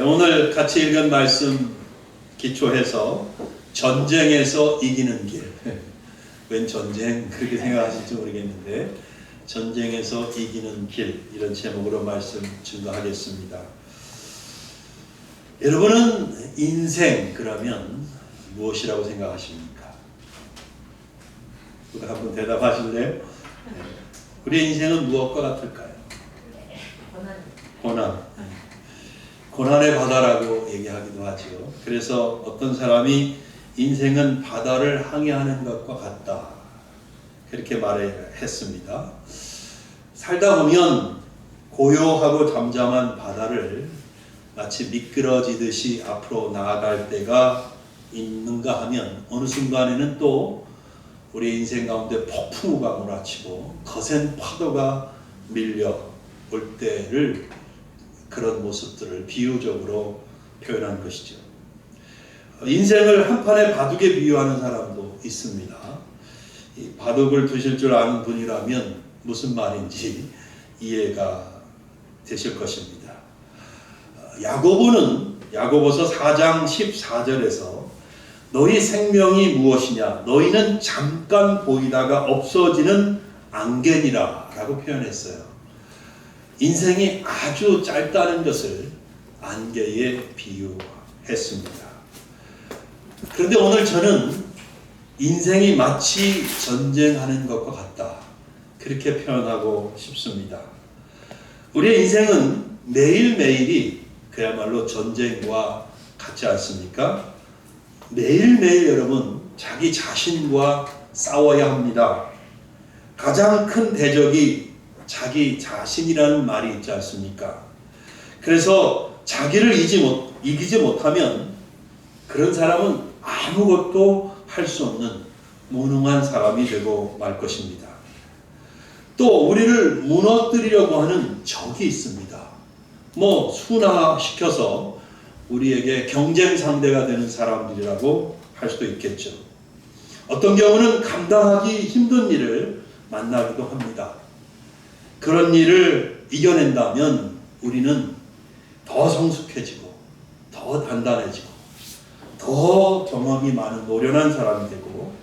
오늘 같이 읽은 말씀 기초해서 전쟁에서 이기는 길. 웬 전쟁 그렇게 생각하실지 모르겠는데 전쟁에서 이기는 길 이런 제목으로 말씀 증거하겠습니다. 여러분은 인생 그러면 무엇이라고 생각하십니까? 한번 대답하실래요? 우리 인생은 무엇과 같을까요? 고난. 고난의 바다라고 얘기하기도 하죠. 그래서 어떤 사람이 인생은 바다를 항해하는 것과 같다. 그렇게 말했습니다. 살다 보면 고요하고 잠잠한 바다를 마치 미끄러지듯이 앞으로 나아갈 때가 있는가 하면 어느 순간에는 또 우리 인생 가운데 폭풍우가 몰아치고 거센 파도가 밀려올 때를 그런 모습들을 비유적으로 표현한 것이죠. 인생을 한판의 바둑에 비유하는 사람도 있습니다. 이 바둑을 두실 줄 아는 분이라면 무슨 말인지 이해가 되실 것입니다. 야고보서 4장 14절에서 너희 생명이 무엇이냐? 너희는 잠깐 보이다가 없어지는 안개니라 라고 표현했어요. 인생이 아주 짧다는 것을 안개에 비유했습니다. 그런데 오늘 저는 인생이 마치 전쟁하는 것과 같다. 그렇게 표현하고 싶습니다. 우리의 인생은 매일매일이 그야말로 전쟁과 같지 않습니까? 매일매일 여러분 자기 자신과 싸워야 합니다. 가장 큰 대적이 자기 자신이라는 말이 있지 않습니까? 그래서 자기를 이기지 못하면 그런 사람은 아무것도 할 수 없는 무능한 사람이 되고 말 것입니다. 또 우리를 무너뜨리려고 하는 적이 있습니다. 순화시켜서 우리에게 경쟁 상대가 되는 사람들이라고 할 수도 있겠죠. 어떤 경우는 감당하기 힘든 일을 만나기도 합니다. 그런 일을 이겨낸다면 우리는 더 성숙해지고 더 단단해지고 더 경험이 많은 노련한 사람이 되고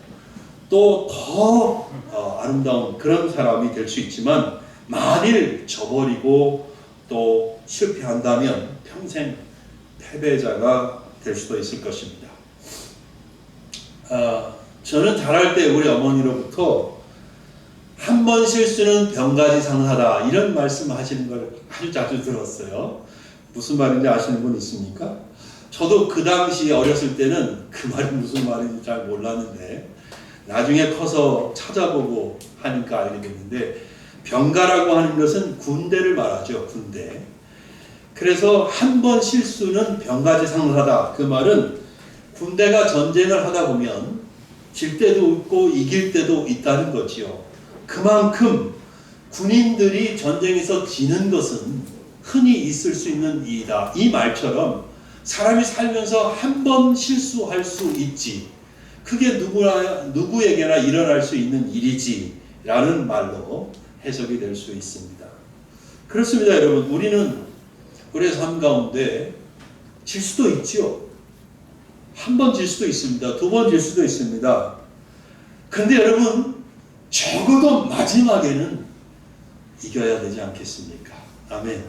또 더 아름다운 그런 사람이 될 수 있지만 만일 저버리고 또 실패한다면 평생 패배자가 될 수도 있을 것입니다. 저는 자랄 때 우리 어머니로부터 한 번 실수는 병가지 상하다 이런 말씀하시는 걸 아주 자주 들었어요. 무슨 말인지 아시는 분 있습니까? 저도 그 당시 어렸을 때는 그 말이 무슨 말인지 잘 몰랐는데 나중에 커서 찾아보고 하니까 알게 됐는데 병가라고 하는 것은 군대를 말하죠. 군대. 그래서 한 번 실수는 병가지 상하다. 그 말은 군대가 전쟁을 하다 보면 질 때도 있고 이길 때도 있다는 거지요. 그만큼 군인들이 전쟁에서 지는 것은 흔히 있을 수 있는 일이다. 이 말처럼 사람이 살면서 한 번 실수할 수 있지. 그게 누구에게나 일어날 수 있는 일이지. 라는 말로 해석이 될 수 있습니다. 그렇습니다, 여러분. 우리는 우리의 삶 가운데 질 수도 있죠. 한 번 질 수도 있습니다. 두 번 질 수도 있습니다. 근데 여러분, 적어도 마지막에는 이겨야 되지 않겠습니까? 아멘.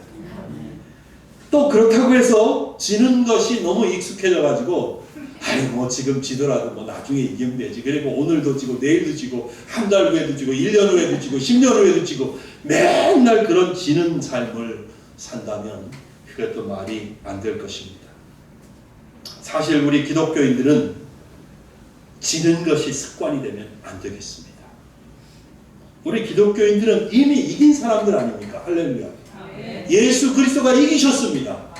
또 그렇다고 해서 지는 것이 너무 익숙해져 가지고 지금 지더라도 나중에 이기면 되지. 그리고 오늘도 지고 내일도 지고 한 달 후에도 지고 1년 후에도 지고 10년 후에도 지고 맨날 그런 지는 삶을 산다면 그것도 말이 안 될 것입니다. 사실 우리 기독교인들은 지는 것이 습관이 되면 안 되겠습니다. 우리 기독교인들은 이미 이긴 사람들 아닙니까? 할렐루야. 예수 그리스도가 이기셨습니다.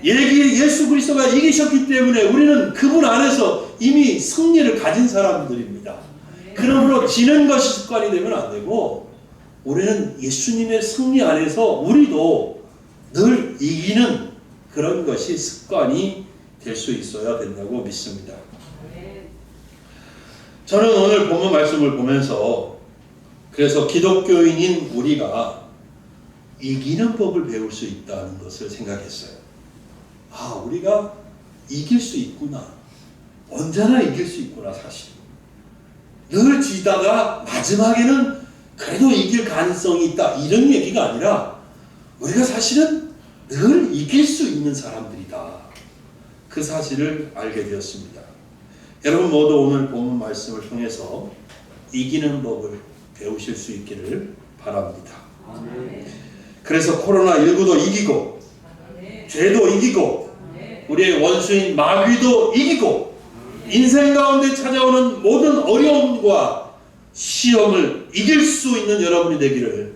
예수 그리스도가 이기셨기 때문에 우리는 그분 안에서 이미 승리를 가진 사람들입니다. 그러므로 지는 것이 습관이 되면 안 되고 우리는 예수님의 승리 안에서 우리도 늘 이기는 그런 것이 습관이 될 수 있어야 된다고 믿습니다. 저는 오늘 본문 말씀을 보면서 그래서 기독교인인 우리가 이기는 법을 배울 수 있다는 것을 생각했어요. 우리가 이길 수 있구나. 언제나 이길 수 있구나, 사실. 늘 지다가 마지막에는 그래도 이길 가능성이 있다. 이런 얘기가 아니라 우리가 사실은 늘 이길 수 있는 사람들이다. 그 사실을 알게 되었습니다. 여러분 모두 오늘 본문 말씀을 통해서 이기는 법을 배우실 수 있기를 바랍니다. 그래서 코로나19도 이기고 죄도 이기고 우리의 원수인 마귀도 이기고 인생 가운데 찾아오는 모든 어려움과 시험을 이길 수 있는 여러분이 되기를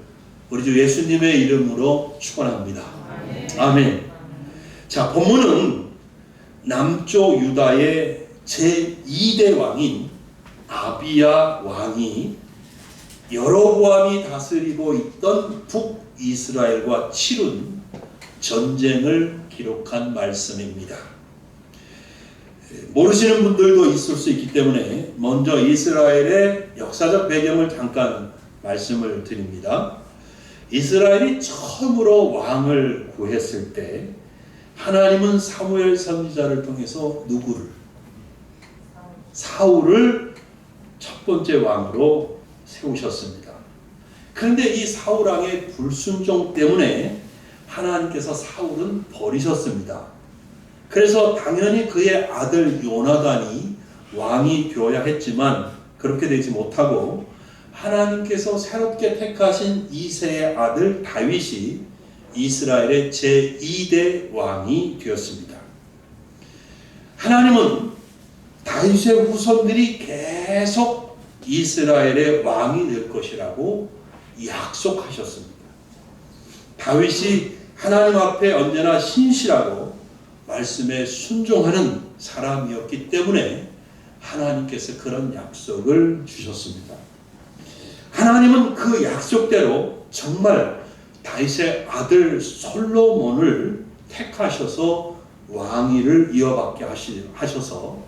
우리 주 예수님의 이름으로 축원합니다. 아멘. 자, 본문은 남쪽 유다의 제2대 왕인 아비야 왕이 여로보암이 다스리고 있던 북이스라엘과 치룬 전쟁을 기록한 말씀입니다. 모르시는 분들도 있을 수 있기 때문에 먼저 이스라엘의 역사적 배경을 잠깐 말씀을 드립니다. 이스라엘이 처음으로 왕을 구했을 때 하나님은 사무엘 선지자를 통해서 누구를? 사울을 첫 번째 왕으로 세우셨습니다. 그런데 이 사울 왕의 불순종 때문에 하나님께서 사울은 버리셨습니다. 그래서 당연히 그의 아들 요나단이 왕이 되어야 했지만 그렇게 되지 못하고 하나님께서 새롭게 택하신 이새의 아들 다윗이 이스라엘의 제2대 왕이 되었습니다. 하나님은 다윗의 후손들이 계속 이스라엘의 왕이 될 것이라고 약속하셨습니다. 다윗이 하나님 앞에 언제나 신실하고 말씀에 순종하는 사람이었기 때문에 하나님께서 그런 약속을 주셨습니다. 하나님은 그 약속대로 정말 다윗의 아들 솔로몬을 택하셔서 왕위를 이어받게 하셔서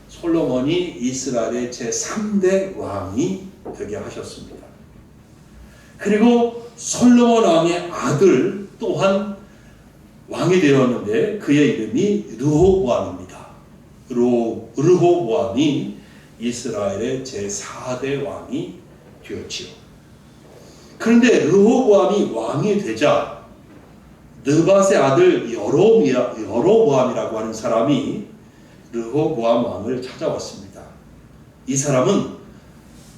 솔로몬이 이스라엘의 제3대 왕이 되게 하셨습니다. 그리고 솔로몬 왕의 아들 또한 왕이 되었는데 그의 이름이 르호보암입니다. 르호보암이 이스라엘의 제4대 왕이 되었지요. 그런데 르호보암이 왕이 되자 느밧의 아들 여로보암이라고 하는 사람이 르호보암 왕을 찾아왔습니다. 이 사람은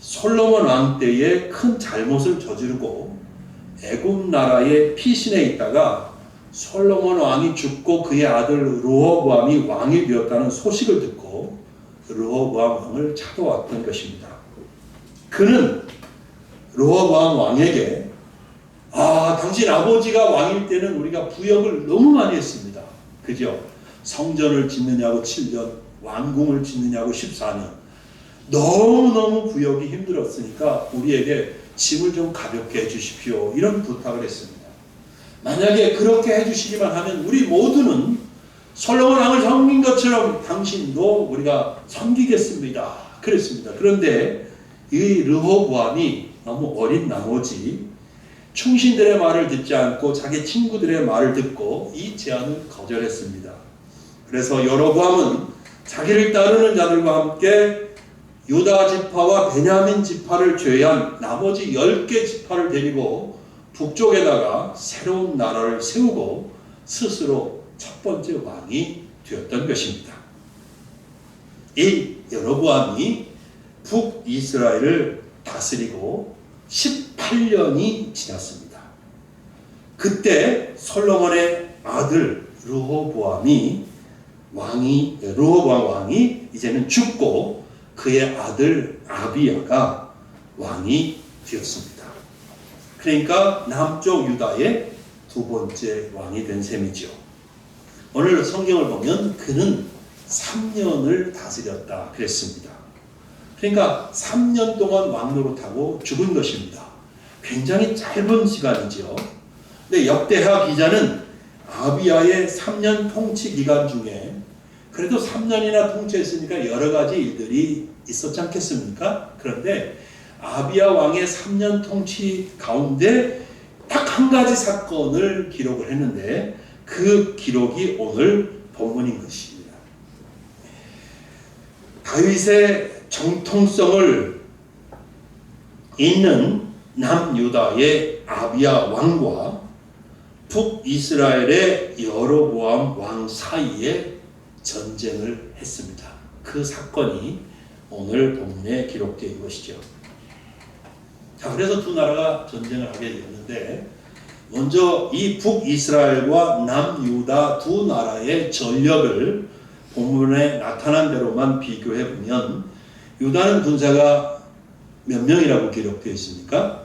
솔로몬 왕 때에 큰 잘못을 저지르고 애굽 나라의 피신해 있다가 솔로몬 왕이 죽고 그의 아들 르호보암이 왕이 되었다는 소식을 듣고 르호보암 왕을 찾아왔던 것입니다. 그는 르호보암 왕에게 당신 아버지가 왕일 때는 우리가 부역을 너무 많이 했습니다. 그죠? 성전을 짓느냐고 7년, 왕궁을 짓느냐고 14년. 너무너무 부역이 힘들었으니까 우리에게 짐을 좀 가볍게 해주십시오. 이런 부탁을 했습니다. 만약에 그렇게 해주시기만 하면 우리 모두는 솔로몬 왕을 섬긴 것처럼 당신도 우리가 섬기겠습니다. 그랬습니다. 그런데 이 르호보암이 너무 어린 나머지 충신들의 말을 듣지 않고 자기 친구들의 말을 듣고 이 제안을 거절했습니다. 그래서 여로보암은 자기를 따르는 자들과 함께 유다 지파와 베냐민 지파를 제외한 나머지 10개 지파를 데리고 북쪽에다가 새로운 나라를 세우고 스스로 첫 번째 왕이 되었던 것입니다. 이 여로보암이 북이스라엘을 다스리고 18년이 지났습니다. 그때 솔로몬의 아들 르호보암 왕이 이제는 죽고 그의 아들 아비야가 왕이 되었습니다. 그러니까 남쪽 유다의 두 번째 왕이 된 셈이죠. 오늘 성경을 보면 그는 3년을 다스렸다 그랬습니다. 그러니까 3년 동안 왕노릇하고 죽은 것입니다. 굉장히 짧은 시간이죠. 근데 역대하 기자는 아비야의 3년 통치 기간 중에 그래도 3년이나 통치했으니까 여러 가지 일들이 있었지 않겠습니까? 그런데 아비야 왕의 3년 통치 가운데 딱 한 가지 사건을 기록을 했는데 그 그 기록이 오늘 본문인 것입니다. 다윗의 정통성을 잇는 남유다의 아비야 왕과 북이스라엘의 여로보암 왕 사이에 전쟁을 했습니다. 그 사건이 오늘 본문에 기록된 것이죠. 자, 그래서 두 나라가 전쟁을 하게 되었는데, 먼저 이 북이스라엘과 남유다 두 나라의 전력을 본문에 나타난 대로만 비교해 보면, 유다는 군사가 몇 명이라고 기록되어 있습니까?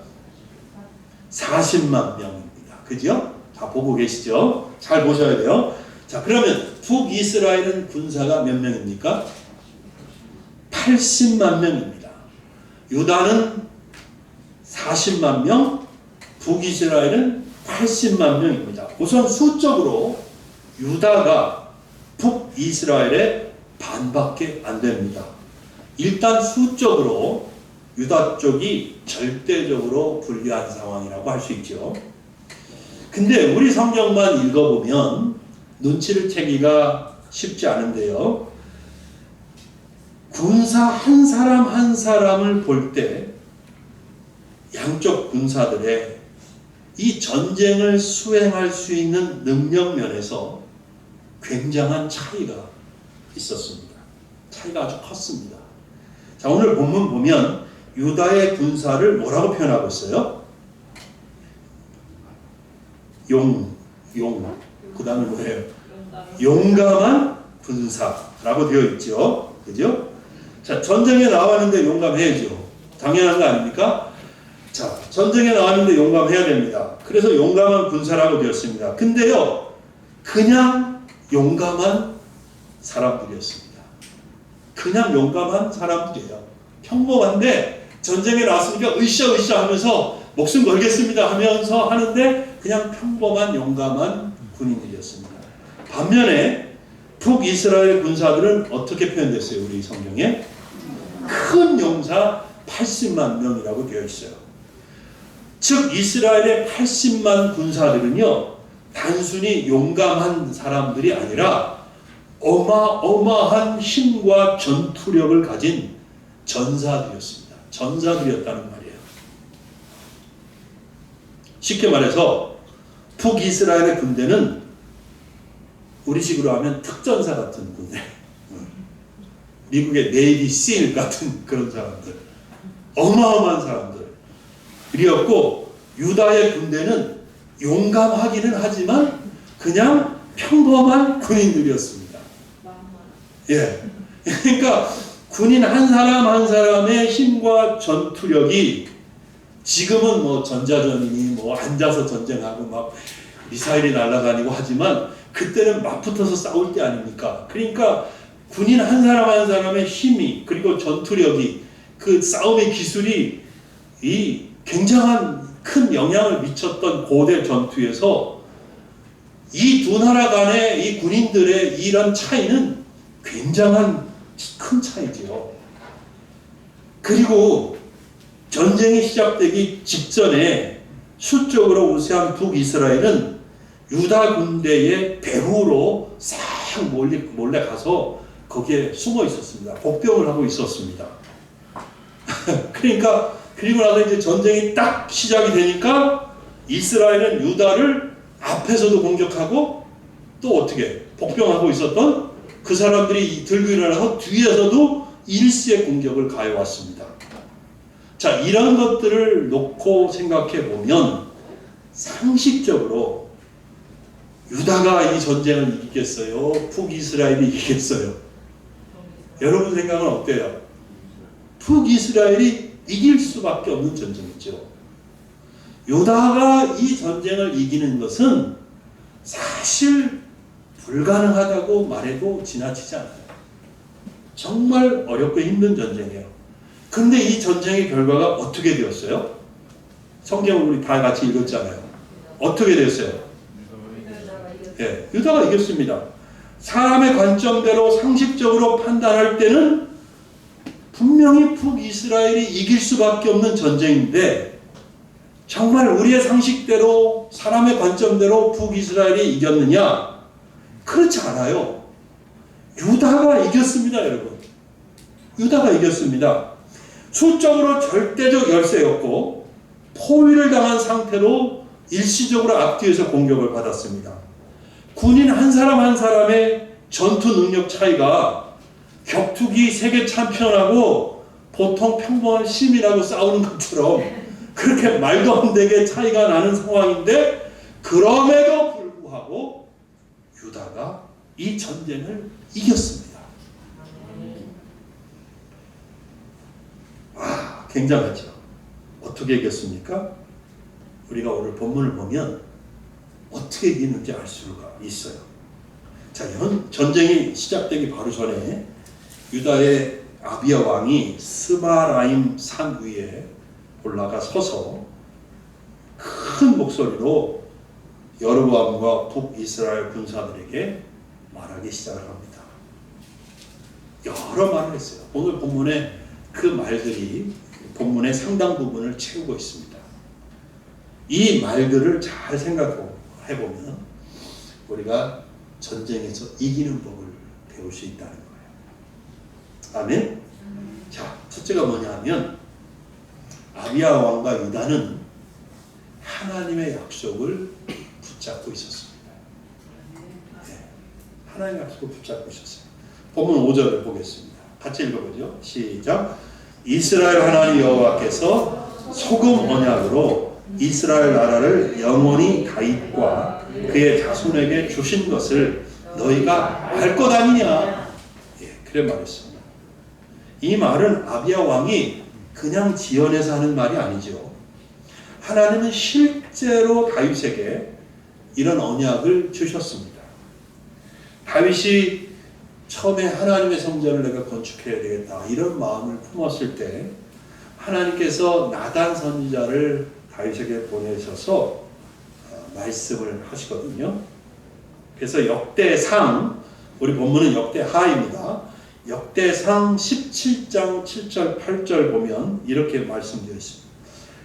40만 명입니다. 그죠? 다 보고 계시죠? 잘 보셔야 돼요. 자, 그러면 북이스라엘은 군사가 몇 명입니까? 80만 명입니다. 유다는 40만 명, 북이스라엘은 80만 명입니다. 우선 수적으로 유다가 북이스라엘의 반밖에 안 됩니다. 일단 수적으로 유다 쪽이 절대적으로 불리한 상황이라고 할 수 있죠. 근데 우리 성경만 읽어보면 눈치를 채기가 쉽지 않은데요. 군사 한 사람 한 사람을 볼 때 양쪽 군사들의 이 전쟁을 수행할 수 있는 능력 면에서 굉장한 차이가 있었습니다. 차이가 아주 컸습니다. 자, 오늘 본문 보면 유다의 군사를 뭐라고 표현하고 있어요? 그 다음에 뭐예요? 용감한 군사라고 되어 있죠. 그죠? 자, 전쟁에 나왔는데 용감해야죠. 당연한 거 아닙니까? 자, 전쟁에 나왔는데 용감해야 됩니다. 그래서 용감한 군사라고 되었습니다. 근데요, 그냥 용감한 사람들이었습니다. 그냥 용감한 사람들이에요. 평범한데 전쟁에 나왔으니까 으쌰으쌰 하면서 목숨 걸겠습니다 하면서 하는데 그냥 평범한 용감한 군인들이었습니다. 반면에 북이스라엘 군사들은 어떻게 표현됐어요? 우리 성경에 큰 용사 80만 명이라고 되어 있어요. 즉 이스라엘의 80만 군사들은요, 단순히 용감한 사람들이 아니라 어마어마한 힘과 전투력을 가진 전사들이었습니다. 전사들이었다는 말이에요. 쉽게 말해서 북이스라엘의 군대는 우리식으로 하면 특전사 같은 군대, 미국의 네이비 실 같은 그런 사람들, 어마어마한 사람들이었고, 유다의 군대는 용감하기는 하지만 그냥 평범한 군인들이었습니다. 예, 그러니까 군인 한 사람 한 사람의 힘과 전투력이 지금은 뭐 전자전이니 뭐 앉아서 전쟁하고 막 미사일이 날아다니고 하지만 그때는 맞붙어서 싸울 때 아닙니까? 그러니까 군인 한 사람 한 사람의 힘이, 그리고 전투력이, 그 싸움의 기술이 이 굉장한 큰 영향을 미쳤던 고대 전투에서 이 두 나라 간의 이 군인들의 이런 차이는 굉장한 큰 차이지요. 그리고 전쟁이 시작되기 직전에 수적으로 우세한 북이스라엘은 유다 군대의 배후로 싹 몰래 가서 거기에 숨어 있었습니다. 복병을 하고 있었습니다. 그러니까 그리고 나서 이제 전쟁이 딱 시작이 되니까 이스라엘은 유다를 앞에서도 공격하고 또 어떻게 복병하고 있었던 그 사람들이 들고 일어나서 뒤에서도 일시에 공격을 가해왔습니다. 자, 이런 것들을 놓고 생각해 보면 상식적으로 유다가 이 전쟁을 이기겠어요? 북이스라엘이 이기겠어요? 여러분 생각은 어때요? 북이스라엘이 이길 수밖에 없는 전쟁이죠. 유다가 이 전쟁을 이기는 것은 사실 불가능하다고 말해도 지나치지 않아요. 정말 어렵고 힘든 전쟁이에요. 근데 이 전쟁의 결과가 어떻게 되었어요? 성경을 우리 다 같이 읽었잖아요. 어떻게 되었어요? 예, 유다가 이겼습니다. 사람의 관점대로 상식적으로 판단할 때는 분명히 북이스라엘이 이길 수밖에 없는 전쟁인데, 정말 우리의 상식대로 사람의 관점대로 북이스라엘이 이겼느냐? 그렇지 않아요. 유다가 이겼습니다, 여러분. 유다가 이겼습니다. 수적으로 절대적 열세였고 포위를 당한 상태로 일시적으로 앞뒤에서 공격을 받았습니다. 군인 한 사람 한 사람의 전투 능력 차이가 격투기 세계 챔피언하고 보통 평범한 시민하고 싸우는 것처럼 그렇게 말도 안 되게 차이가 나는 상황인데, 그럼에도 불구하고 유다가 이 전쟁을 이겼습니다. 와, 굉장하죠. 어떻게 이겼습니까? 우리가 오늘 본문을 보면 어떻게 이기는지 알 수가 있어요. 자, 전쟁이 시작되기 바로 전에 유다의 아비야 왕이 스마라임 산 위에 올라가 서서 큰 목소리로 여로보암과 북이스라엘 군사들에게 말하기 시작을 합니다. 여러 말을 했어요. 오늘 본문에 그 말들이 본문의 상당 부분을 채우고 있습니다. 이 말들을 잘 생각해보면 우리가 전쟁에서 이기는 법을 배울 수 있다는 거예요. 아멘? 자, 첫째가 뭐냐 하면 아비야 왕과 유다는 하나님의 약속을 붙잡고 있었습니다. 네, 하나님의 약속을 붙잡고 있었어요. 본문 5절을 보겠습니다. 같이 읽어보죠. 시작. 이스라엘 하나님 여호와께서 소금 언약으로 이스라엘 나라를 영원히 다윗과 그의 자손에게 주신 것을 너희가 알 것 아니냐. 예, 그래 말했습니다. 이 말은 아비야 왕이 그냥 지어내서 하는 말이 아니죠. 하나님은 실제로 다윗에게 이런 언약을 주셨습니다. 다윗이 처음에 하나님의 성전을 내가 건축해야 되겠다 이런 마음을 품었을 때 하나님께서 나단 선지자를 다윗에게 보내셔서 말씀을 하시거든요. 그래서 역대상, 우리 본문은 역대하입니다. 역대상 17장 7절 8절 보면 이렇게 말씀되어 있습니다.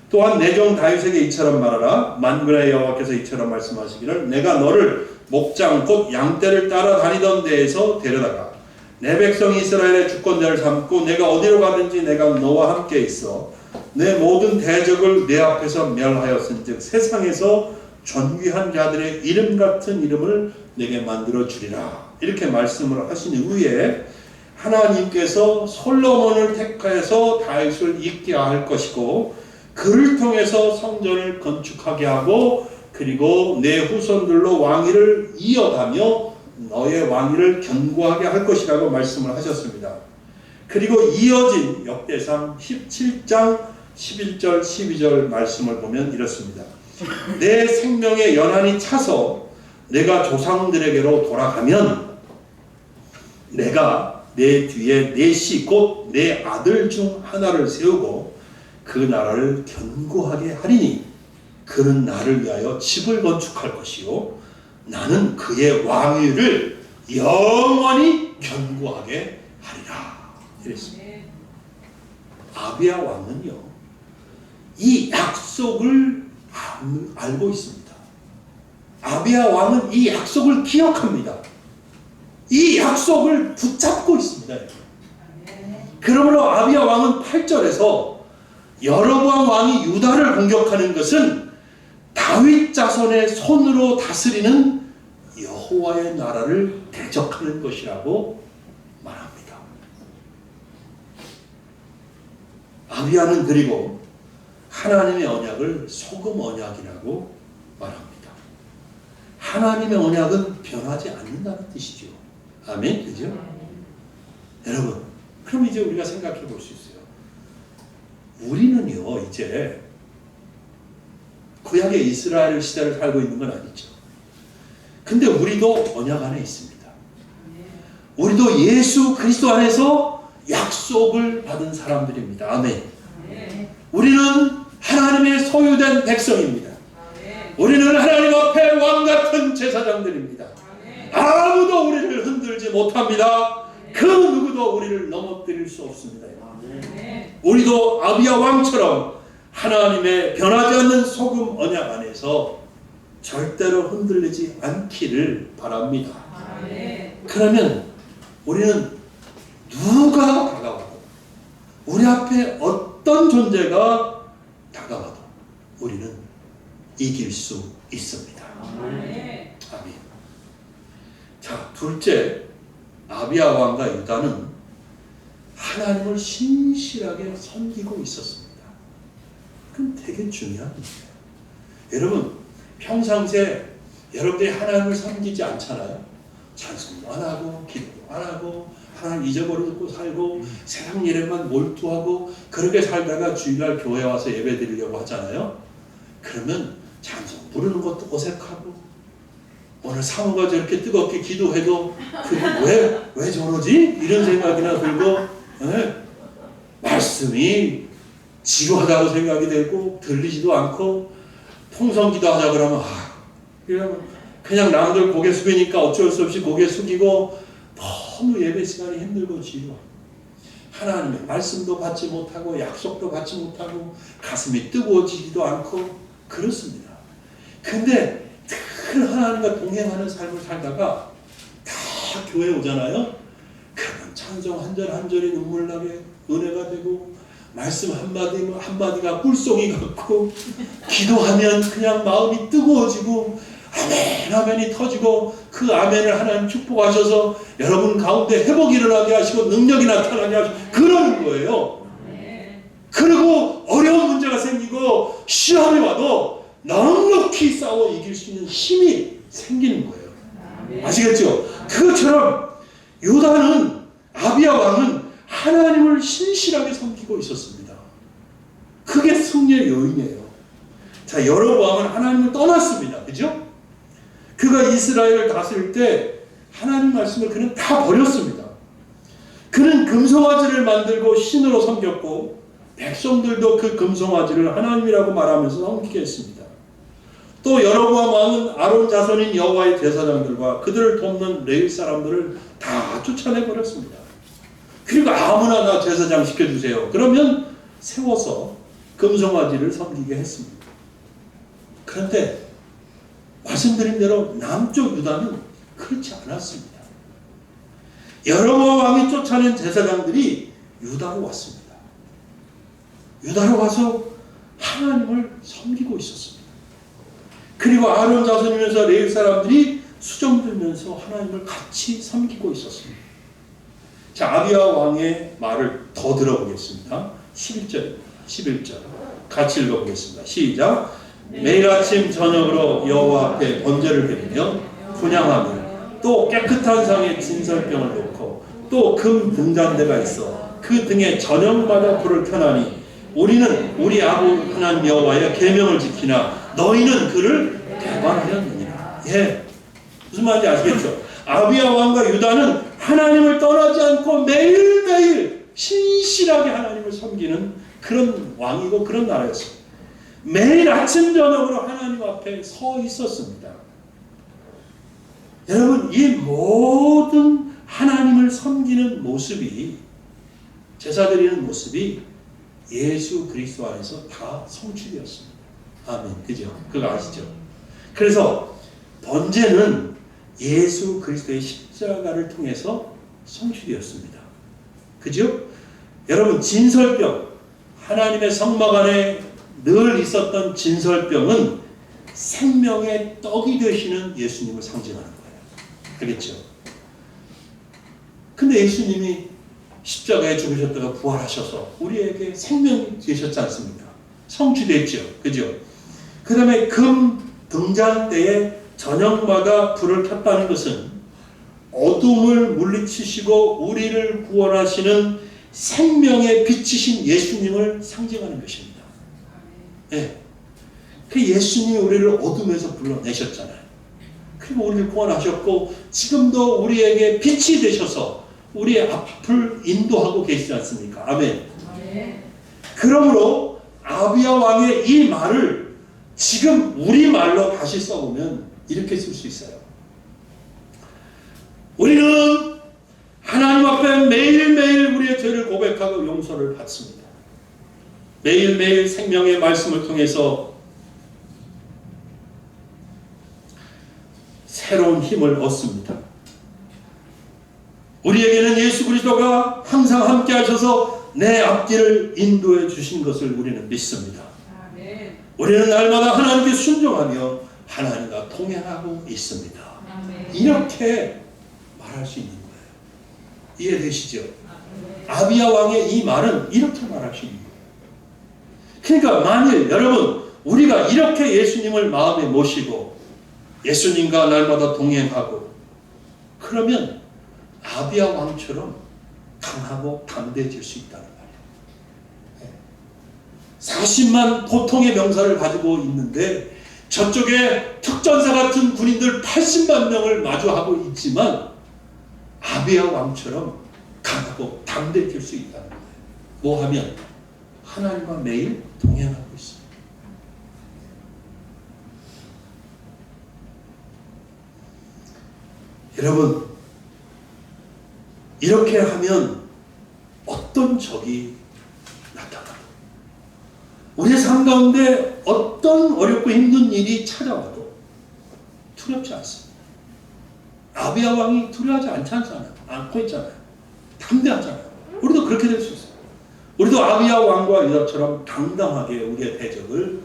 또한 내 종 다윗에게 이처럼 말하라. 만군의 여호와께서 이처럼 말씀하시기를 내가 너를 목장 곧 양떼를 따라다니던 데에서 데려다가 내 백성 이스라엘의 주권자를 삼고 내가 어디로 가든지 내가 너와 함께 있어 내 모든 대적을 내 앞에서 멸하였은즉 세상에서 존귀한 자들의 이름 같은 이름을 내게 만들어 주리라. 이렇게 말씀을 하신 후에 하나님께서 솔로몬을 택해서 다윗을 있게 할 것이고 그를 통해서 성전을 건축하게 하고 그리고 내 후손들로 왕위를 이어가며 너의 왕위를 견고하게 할 것이라고 말씀을 하셨습니다. 그리고 이어진 역대상 17장 11절 12절 말씀을 보면 이렇습니다. 내 생명의 연한이 차서 내가 조상들에게로 돌아가면 내가 내 뒤에 내 씨 곧 내 아들 중 하나를 세우고 그 나라를 견고하게 하리니 그는 나를 위하여 집을 건축할 것이요 나는 그의 왕위를 영원히 견고하게 하리라. 이랬습니다. 아비야 왕은요 이 약속을 알고 있습니다. 아비야 왕은 이 약속을 기억합니다. 이 약속을 붙잡고 있습니다. 그러므로 아비야 왕은 8절에서 여로보암 왕이 유다를 공격하는 것은 다윗 자손의 손으로 다스리는 여호와의 나라를 대적하는 것이라고 말합니다. 아비야는 그리고 하나님의 언약을 소금 언약이라고 말합니다. 하나님의 언약은 변하지 않는다는 뜻이죠. 아멘, 그죠? 여러분, 그럼 이제 우리가 생각해 볼 수 있어요. 우리는요 이제 구약의 이스라엘 시대를 살고 있는 건 아니죠. 근데 우리도 언약 안에 있습니다. 우리도 예수 그리스도 안에서 약속을 받은 사람들입니다. 아멘. 우리는 하나님의 소유된 백성입니다. 우리는 하나님 앞에 왕같은 제사장들입니다. 아무도 우리를 흔들지 못합니다. 그 누구도 우리를 넘어뜨릴 수 없습니다. 우리도 아비야 왕처럼 하나님의 변하지 않는 소금 언약 안에서 절대로 흔들리지 않기를 바랍니다. 그러면 우리는 누가 다가와도, 우리 앞에 어떤 존재가 다가와도 우리는 이길 수 있습니다. 아멘. 자, 둘째, 아비야 왕과 유다는 하나님을 신실하게 섬기고 있었습니다. 그건 되게 중요한 일이에요. 여러분, 평상시에 여러분들이 하나님을 섬기지 않잖아요. 찬송도 안 하고, 기도도 안 하고, 하나님 잊어버리고 살고, 세상 일에만 몰두하고, 그렇게 살다가 주일날 교회 와서 예배 드리려고 하잖아요. 그러면 찬송 부르는 것도 어색하고, 오늘 사모가 저렇게 뜨겁게 기도해도 그게 왜 저러지? 이런 생각이나 들고, 말씀이 지루하다고 생각이 되고 들리지도 않고, 통성기도 하자 그러면 그냥 남들 고개 숙이니까 어쩔 수 없이 고개 숙이고, 너무 예배 시간이 힘들고 지루하고, 하나님의 말씀도 받지 못하고 약속도 받지 못하고 가슴이 뜨거워지지도 않고 그렇습니다. 근데 늘 하나님과 동행하는 삶을 살다가 다 교회 오잖아요. 그러면 찬송 한 절 한 절이 눈물 나게 은혜가 되고, 말씀 한마디가 꿀송이 같고, 기도하면 그냥 마음이 뜨거워지고 아멘 아멘이 터지고, 그 아멘을 하나님 축복하셔서 여러분 가운데 회복이 일어나게 하시고 능력이 나타나게 하시고 그러는 거예요. 그리고 어려운 문제가 생기고 시험이 와도 넉넉히 싸워 이길 수 있는 힘이 생기는 거예요. 아시겠죠? 그것처럼 유다는, 아비야 왕은 하나님을 신실하게 섬기고 있었습니다. 그게 승리의 요인이에요. 자, 여로보암은 하나님을 떠났습니다. 그죠? 그가 이스라엘을 다스릴 때 하나님 말씀을 그는 다 버렸습니다. 그는 금송아지를 만들고 신으로 섬겼고, 백성들도 그 금송아지를 하나님이라고 말하면서 섬기게 했습니다. 또 여로보암 왕은 아론 자손인 여호와의 제사장들과 그들을 돕는 레위 사람들을 다 쫓아내 버렸습니다. 그리고 아무나 나 제사장 시켜주세요. 그러면 세워서 금송아지를 섬기게 했습니다. 그런데 말씀드린 대로 남쪽 유다는 그렇지 않았습니다. 여로보암 왕이 쫓아낸 제사장들이 유다로 왔습니다. 유다로 와서 하나님을 섬기고 있었습니다. 그리고 아론 자손이면서 레위 사람들이 수종 들면서 하나님을 같이 섬기고 있었습니다. 자, 아비야 왕의 말을 더 들어보겠습니다. 11절 같이 읽어보겠습니다. 시작. 매일 아침 저녁으로 여호와 앞에 번제를 드리며 분향하며, 또 깨끗한 상에 진설병을 놓고 또 금 등잔대가 있어 그 등에 저녁마다 불을 켜나니, 우리는 우리 아부 하나님 여호와의 계명을 지키나 너희는 그를 배반하였느니라. 무슨 말인지 아시겠죠? 아비야 왕과 유다는 하나님을 떠나지 않고 매일매일 신실하게 하나님을 섬기는 그런 왕이고 그런 나라였습니다. 매일 아침 저녁으로 하나님 앞에 서 있었습니다. 여러분, 이 모든 하나님을 섬기는 모습이, 제사 드리는 모습이 예수 그리스도 안에서 다 성취되었습니다. 아멘. 그죠? 그거 아시죠? 그래서 번제는 예수 그리스도의 십자가를 통해서 성취되었습니다. 그죠? 여러분, 진설병, 하나님의 성막 안에 늘 있었던 진설병은 생명의 떡이 되시는 예수님을 상징하는 거예요. 알겠죠? 근데 예수님이 십자가에 죽으셨다가 부활하셔서 우리에게 생명이 되셨지 않습니까? 성취됐죠. 그죠? 그 다음에 금 등잔대에 저녁마다 불을 켰다는 것은 어둠을 물리치시고 우리를 구원하시는 생명의 빛이신 예수님을 상징하는 것입니다. 그 예수님이 우리를 어둠에서 불러내셨잖아요. 그리고 우리를 구원하셨고 지금도 우리에게 빛이 되셔서 우리의 앞을 인도하고 계시지 않습니까? 아멘. 그러므로 아비야 왕의 이 말을 지금 우리 말로 다시 써보면 이렇게 쓸 수 있어요. 우리는 하나님 앞에 매일매일 우리의 죄를 고백하고 용서를 받습니다. 매일매일 생명의 말씀을 통해서 새로운 힘을 얻습니다. 우리에게는 예수 그리스도가 항상 함께 하셔서 내 앞길을 인도해 주신 것을 우리는 믿습니다. 아멘. 우리는 날마다 하나님께 순종하며 하나님과 동행하고 있습니다. 아멘. 이렇게 말할 수 있는 거예요. 이해되시죠? 아비야 왕의 이 말은 이렇게 말할 수 있는 거예요. 그러니까 만일 여러분 우리가 이렇게 예수님을 마음에 모시고 예수님과 날마다 동행하고 그러면 아비야 왕처럼 강하고 담대해질 수 있다는 말이에요. 40만 보통의 병사를 가지고 있는데 저쪽에 특전사 같은 군인들 80만 명을 마주하고 있지만 아비야 왕처럼 강하고 담대해질 수 있다는 거예요. 뭐 하면 하나님과 매일 동행하고 있습니다. 여러분 이렇게 하면 어떤 적이 나타나도 우리의 삶 가운데 어떤 어렵고 힘든 일이 찾아와도 두렵지 않습니다. 아비야 왕이 두려워하지 않고 있잖아요. 담대하잖아요. 우리도 그렇게 될 수 있어요. 우리도 아비야 왕과 유다처럼 당당하게 우리의 대적을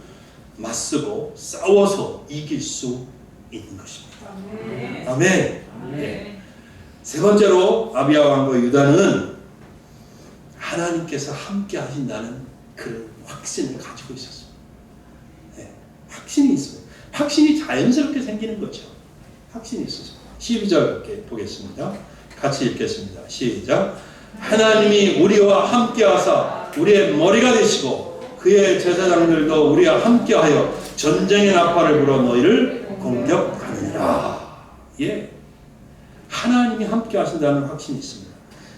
맞서고 싸워서 이길 수 있는 것입니다. 아멘. 아멘. 아멘. 네. 세 번째로 아비야 왕과 유다는 하나님께서 함께 하신다는 그 확신을 가지고 있었어요. 네. 확신이 있어요. 확신이 자연스럽게 생기는 거죠. 확신이 있어서 12절 보겠습니다. 같이 읽겠습니다. 시작. 하나님이 우리와 함께 하사 우리의 머리가 되시고 그의 제사장들도 우리와 함께하여 전쟁의 나팔을 불어 너희를 공격하느니라. 예. 하나님이 함께 하신다는 확신이 있습니다.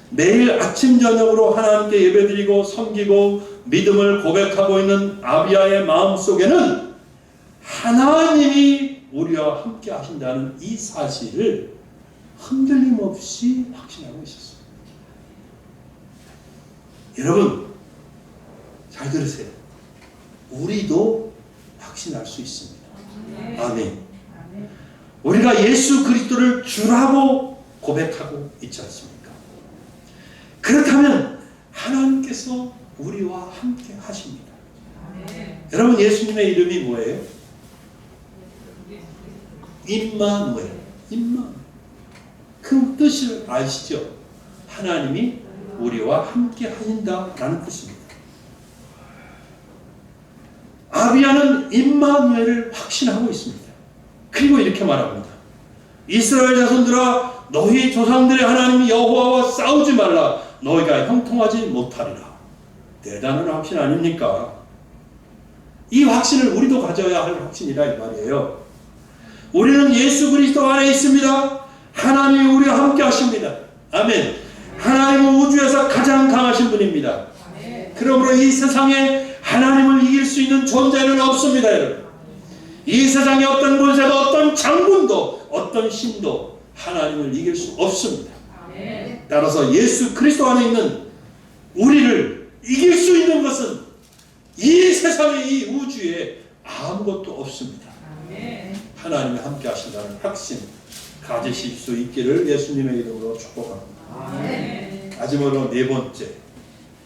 매일 아침 저녁으로 하나님께 예배드리고 섬기고 믿음을 고백하고 있는 아비야의 마음속에는 하나님이 우리와 함께 하신다는 이 사실을 흔들림 없이 확신하고 있었어요. 여러분 잘 들으세요. 우리도 확신할 수 있습니다. 아멘. 우리가 예수 그리스도를 주라고 고백하고 있지 않습니까? 그렇다면 하나님께서 우리와 함께 하십니다. 여러분 예수님의 이름이 뭐예요? 임마누엘. 임마누엘. 그 뜻을 아시죠? 하나님이 우리와 함께 하신다라는 뜻입니다. 아비야는 임마누엘을 확신하고 있습니다. 그리고 이렇게 말합니다. 이스라엘 자손들아 너희 조상들의 하나님 여호와와 싸우지 말라. 너희가 형통하지 못하리라. 대단한 확신 아닙니까? 이 확신을 우리도 가져야 할 확신이라 이 말이에요. 우리는 예수 그리스도 안에 있습니다. 하나님이 우리와 함께 하십니다. 아멘. 하나님은 우주에서 가장 강하신 분입니다. 그러므로 이 세상에 하나님을 이길 수 있는 존재는 없습니다. 여러분. 이 세상에 어떤 권세도 어떤 장군도 어떤 신도 하나님을 이길 수 없습니다. 따라서 예수 그리스도 안에 있는 우리를 이길 수 있는 것은 이 세상의 이 우주에 아무것도 없습니다. 하나님이 함께 하신다는 확신 가지실 수 있기를 예수님의 이름으로 축복합니다. 마지막으로 네 번째,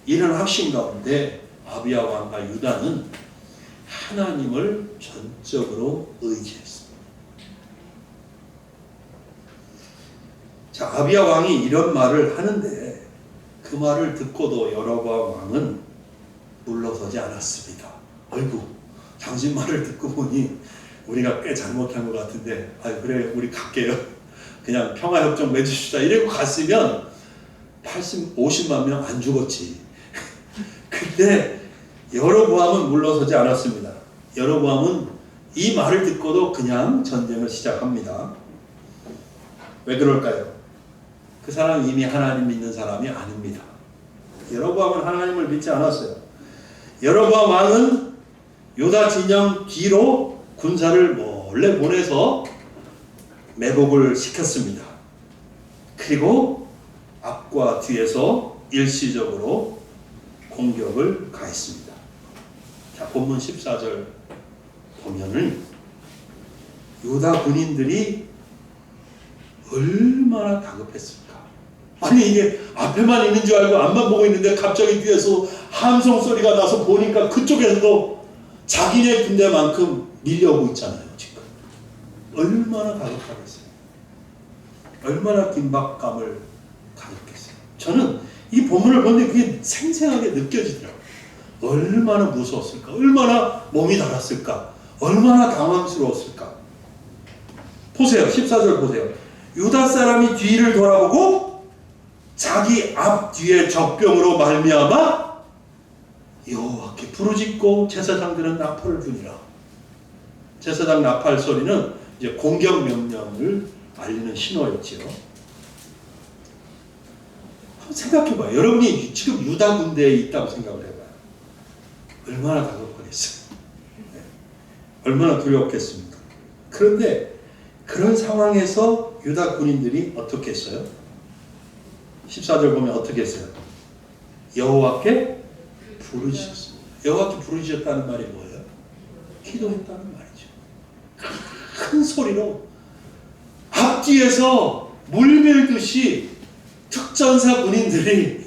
이런 확신 가운데 아비야 왕과 유다는 하나님을 전적으로 의지했습니다. 자, 아비야 왕이 이런 말을 하는데 그 말을 듣고도 여로보암 왕은 물러서지 않았습니다. 아이고, 당신 말을 듣고 보니 우리가 꽤 잘못한 것 같은데, 아유 그래 우리 갈게요. 그냥 평화협정 맺읍시다. 이러고 갔으면 50만 명 안 죽었지. 근데 여로보암은 물러서지 않았습니다. 여로보암은 이 말을 듣고도 그냥 전쟁을 시작합니다. 왜 그럴까요? 그 사람은 이미 하나님 믿는 사람이 아닙니다. 여로보암은 하나님을 믿지 않았어요. 여로보암 왕은 유다 진영 뒤로 군사를 몰래 보내서 매복을 시켰습니다. 그리고 앞과 뒤에서 일시적으로 공격을 가했습니다. 자, 본문 14절 보면은 유다 군인들이 얼마나 다급했을까. 아니 이게 앞에만 있는 줄 알고 앞만 보고 있는데 갑자기 뒤에서 함성 소리가 나서 보니까 그쪽에서도 자기네 군대만큼 밀려오고 있잖아요. 지금 얼마나 다급하겠어요. 얼마나 긴박감을 가졌겠어요. 저는 이 본문을 보는데 그게 생생하게 느껴지더라고요. 얼마나 무서웠을까, 얼마나 몸이 달았을까, 얼마나 당황스러웠을까. 보세요. 14절 보세요. 유다 사람이 뒤를 돌아보고 자기 앞뒤에 적병으로 말미암아 여호와께 부르짖고 제사장들은 나팔을 부니라. 제사장 나팔 소리는 이제 공격 명령을 알리는 신호였지요. 한번 생각해봐요. 여러분이 지금 유다 군대에 있다고 생각을 해봐요. 얼마나 다급하겠어요. 네. 얼마나 두려웠겠습니까? 그런데 그런 상황에서 유다 군인들이 어떻게 했어요? 14절 보면 어떻게 했어요? 여호와께 부르짖었습니다. 여호와께 부르짖었다는 말이 뭐예요? 기도했다는 말이죠. 큰 소리로 앞뒤에서 물밀듯이 특전사 군인들이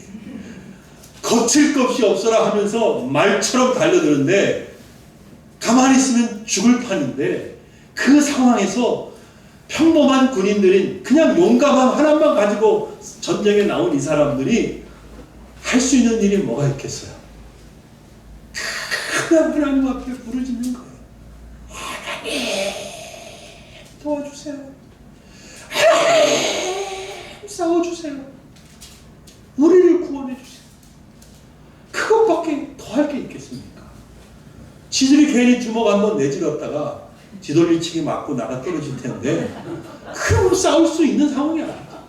거칠 것이 없어라 하면서 말처럼 달려드는데 가만히 있으면 죽을 판인데 그 상황에서 평범한 군인들인 그냥 용감함 하나만 가지고 전쟁에 나온 이 사람들이 할 수 있는 일이 뭐가 있겠어요? 그냥 하나님 앞에 부르짖는 거예요. 하나님 도와주세요. 하나님 싸워주세요. 우리를 구원해 주세요. 그것밖에 더 할 게 있겠습니까? 지들이 괜히 주먹 한번 내질렀다가 뒤돌리치기 맞고 나가 떨어질 텐데 그럼 싸울 수 있는 상황이 아니다.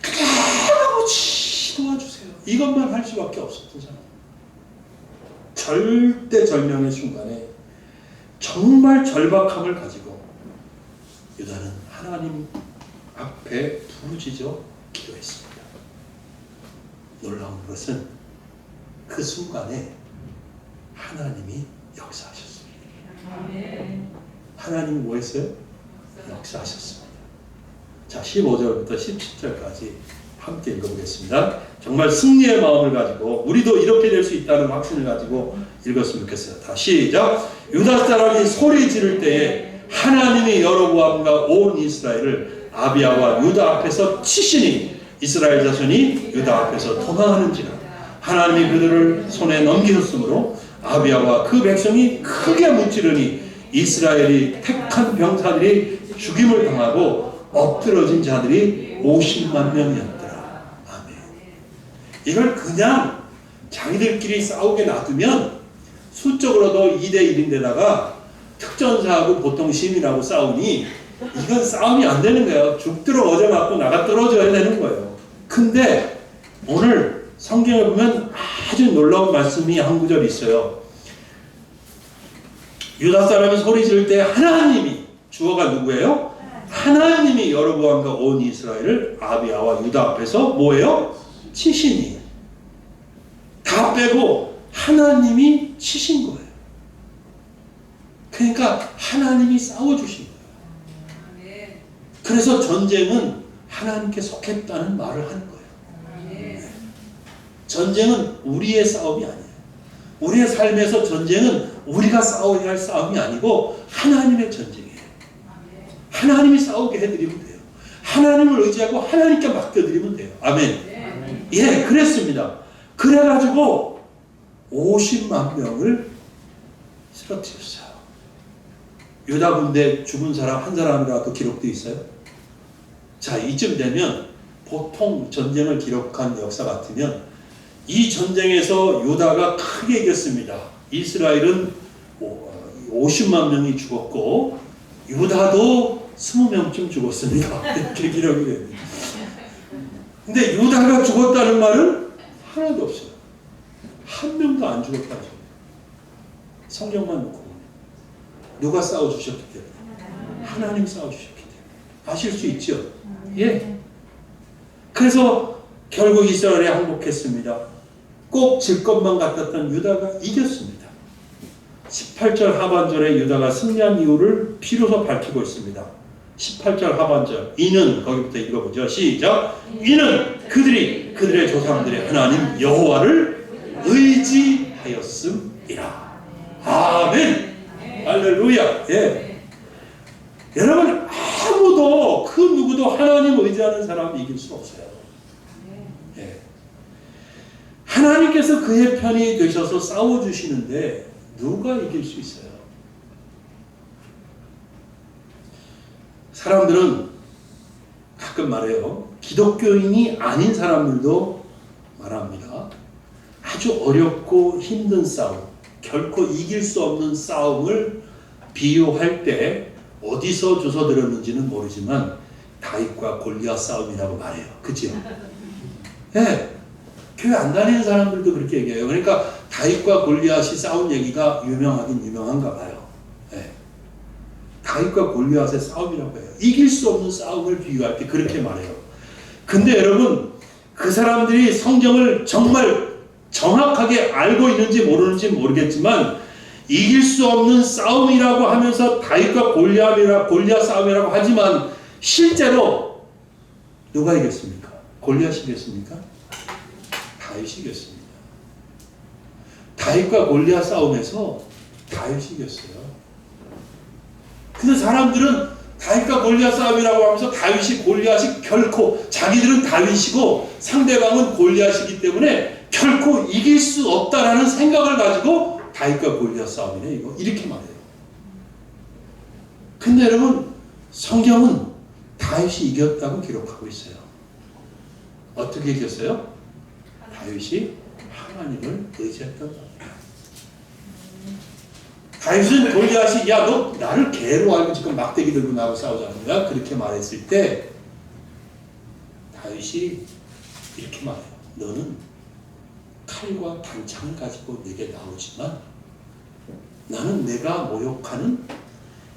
그냥 아버지 도와주세요. 이것만 할 수밖에 없었던 사람. 절대절명의 순간에 정말 절박함을 가지고 유다는 하나님 앞에 부르짖어 기도했습니다. 놀라운 것은 그 순간에 하나님이 역사하셨습니다. 하나님이 뭐 했어요? 역사하셨습니다. 자, 15절부터 17절까지 함께 읽어보겠습니다. 정말 승리의 마음을 가지고 우리도 이렇게 될 수 있다는 확신을 가지고 읽었으면 좋겠어요. 다 시작. 유다 사람이 소리 지를 때에 하나님이 여로보암과 온 이스라엘을 아비야와 유다 앞에서 치시니 이스라엘 자손이 유다 앞에서 도망하는지라. 하나님이 그들을 손에 넘기셨으므로 아비야와 그 백성이 크게 무찌르니 이스라엘이 택한 병사들이 죽임을 당하고 엎드러진 자들이 50만 명이었더라. 아멘. 이걸 그냥 자기들끼리 싸우게 놔두면 수적으로도 2대1인데다가 특전사하고 보통 시민하고 싸우니 이건 싸움이 안 되는 거예요. 죽도록 얻어맞고 나가 떨어져야 되는 거예요. 근데 오늘 성경을 보면 아주 놀라운 말씀이 한 구절 있어요. 유다 사람이 소리 지를 때 하나님이, 주어가 누구예요? 하나님이 여로보암과 온 이스라엘을 아비야와 유다 앞에서 뭐예요? 치시니. 다 빼고 하나님이 치신 거예요. 그러니까 하나님이 싸워주신 거예요. 그래서 전쟁은 하나님께 속했다는 말을 하는 거예요. 전쟁은 우리의 싸움이 아니에요. 우리의 삶에서 전쟁은 우리가 싸워야 할 싸움이 아니고 하나님의 전쟁이에요. 하나님이 싸우게 해드리면 돼요. 하나님을 의지하고 하나님께 맡겨드리면 돼요. 아멘. 예, 그랬습니다. 그래가지고 50만 명을 쓰러뜨렸어요. 유다 군대 죽은 사람 한 사람이라도 기록되어 있어요? 자, 이쯤 되면 보통 전쟁을 기록한 역사 같으면 이 전쟁에서 유다가 크게 이겼습니다. 이스라엘은 50만 명이 죽었고 유다도 20명쯤 죽었습니다. 이렇게 기록이 됩니다. 근데 유다가 죽었다는 말은 하나도 없어요. 한 명도 안 죽었다는 소리예요. 성경만 놓고 누가 싸워주셨기 때문에? 하나님 싸워주셨기 때문에. 아실 수 있죠? 예. 그래서 결국 이스라엘이 항복했습니다. 꼭 질 것만 같았던 유다가 이겼습니다. 18절 하반절에 유다가 승리한 이유를 비로소 밝히고 있습니다. 18절 하반절, 이는, 거기부터 읽어보죠. 시작. 이는 그들의 조상들의 하나님 여호와를 의지하였음이라. 아멘. 할렐루야. 예. 여러분, 아무도 그 누구도 하나님 의지하는 사람이 이길 수 없어요. 예. 하나님께서 그의 편이 되셔서 싸워주시는데 누가 이길 수 있어요? 사람들은 가끔 말해요. 기독교인이 아닌 사람들도 말합니다. 아주 어렵고 힘든 싸움, 결코 이길 수 없는 싸움을 비유할 때 어디서 주워 들었는지는 모르지만 다윗과 골리앗 싸움이라고 말해요. 그죠? 네. 교회 안 다니는 사람들도 그렇게 얘기해요. 그러니까 다윗과 골리앗이 싸운 얘기가 유명하긴 유명한가 봐요. 네. 다윗과 골리앗의 싸움이라고 해요. 이길 수 없는 싸움을 비유할 때 그렇게 말해요. 근데 여러분, 그 사람들이 성경을 정말 정확하게 알고 있는지 모르는지 모르겠지만 이길 수 없는 싸움이라고 하면서 다윗과 골리앗 싸움이라고 하지만 실제로 누가 이겼습니까? 골리앗이 이겼습니까? 다윗이 이겼습니다. 다윗과 골리앗 싸움에서 다윗이 이겼어요. 근데 사람들은 다윗과 골리앗 싸움이라고 하면서 다윗이 골리앗이 결코, 자기들은 다윗이고 상대방은 골리앗이기 때문에 결코 이길 수 없다라는 생각을 가지고 다윗과 골리앗 싸움이네 이거 이렇게 말해요. 근데 여러분, 성경은 다윗이 이겼다고 기록하고 있어요. 어떻게 이겼어요? 다윗이 하나님을 의지했던 겁니다. 다윗은 골리앗이 야, 너 나를 개로 알고 지금 막대기 들고 나하고 싸우자는 거야? 그렇게 말했을 때 다윗이 이렇게 말해요. 너는 칼과 단창을 가지고 내게 나오지만 나는 내가 모욕하는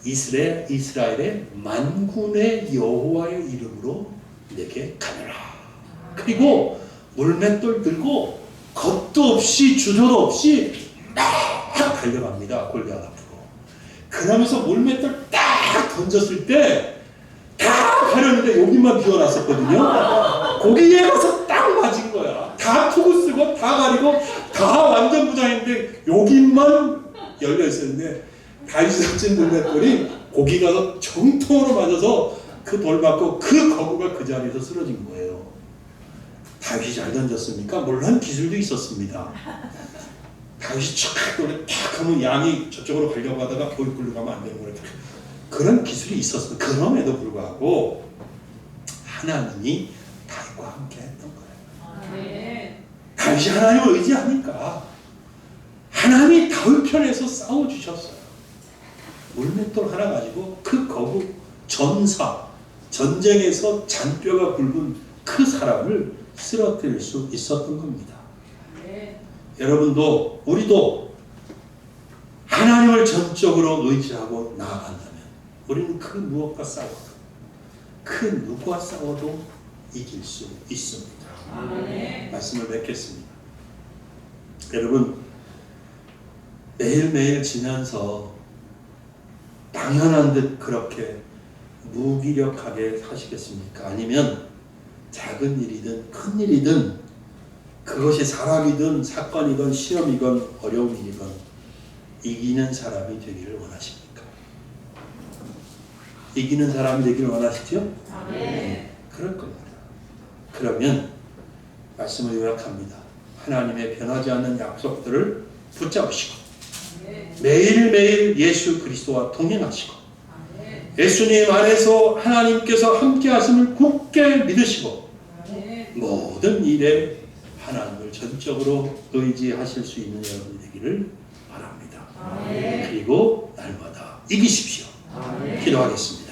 이스라엘의 만군의 여호와의 이름으로 내게 가느라. 그리고 물맷돌 들고 겁도 없이 주저도 없이 막 달려갑니다. 골리앗 앞으로. 그러면서 물맷돌 딱 던졌을 때 다 가렸는데 여기만 비워놨었거든요. 거기에 가서 딱 맞은 거야. 다 투구 쓰고 다 가리고 다 완전 무장했는데 여기만 열려 있었는데 다윗이 던진 물맷돌이 거기 가서 정통으로 맞아서 그 돌 맞고 그 거구가 그 자리에서 쓰러진 거예요. 다윗이 잘 던졌습니까? 물론 기술도 있었습니다. 다윗이 촥 돌에 탁 하면 양이 저쪽으로 가려고 하다가 거기 굴러 가면 안 되는 거예요. 그런 기술이 있었습니다. 그럼에도 불구하고 하나님이 다윗과 함께 했던 거예요. 다윗이 하나님을 의지하니까 하나님이 다윗 편에서 싸워주셨어요. 물맷돌 하나 가지고 그 거구 전사, 전쟁에서 잔뼈가 굵은 그 사람을 쓰러뜨릴 수 있었던 겁니다. 여러분도 우리도 하나님을 전적으로 의지하고 나아간다면 우리는 그 무엇과 싸워도 그 누구와 싸워도 이길 수 있습니다. 말씀을 맺겠습니다. 여러분, 매일매일 지면서 당연한 듯 그렇게 무기력하게 사시겠습니까? 아니면 작은 일이든 큰 일이든 그것이 사람이든 사건이건 시험이건 어려운 일이건 이기는 사람이 되기를 원하십니까? 이기는 사람이 되기를 원하시죠? 네. 그럴 겁니다. 그러면 말씀을 요약합니다. 하나님의 변하지 않는 약속들을 붙잡으시고 매일매일 예수 그리스도와 동행하시고 예수님 안에서 하나님께서 함께 하심을 굳게 믿으시고 모든 일에 하나님을 전적으로 의지하실 수 있는 여러분이 되기를 바랍니다. 그리고 날마다 이기십시오. 기도하겠습니다.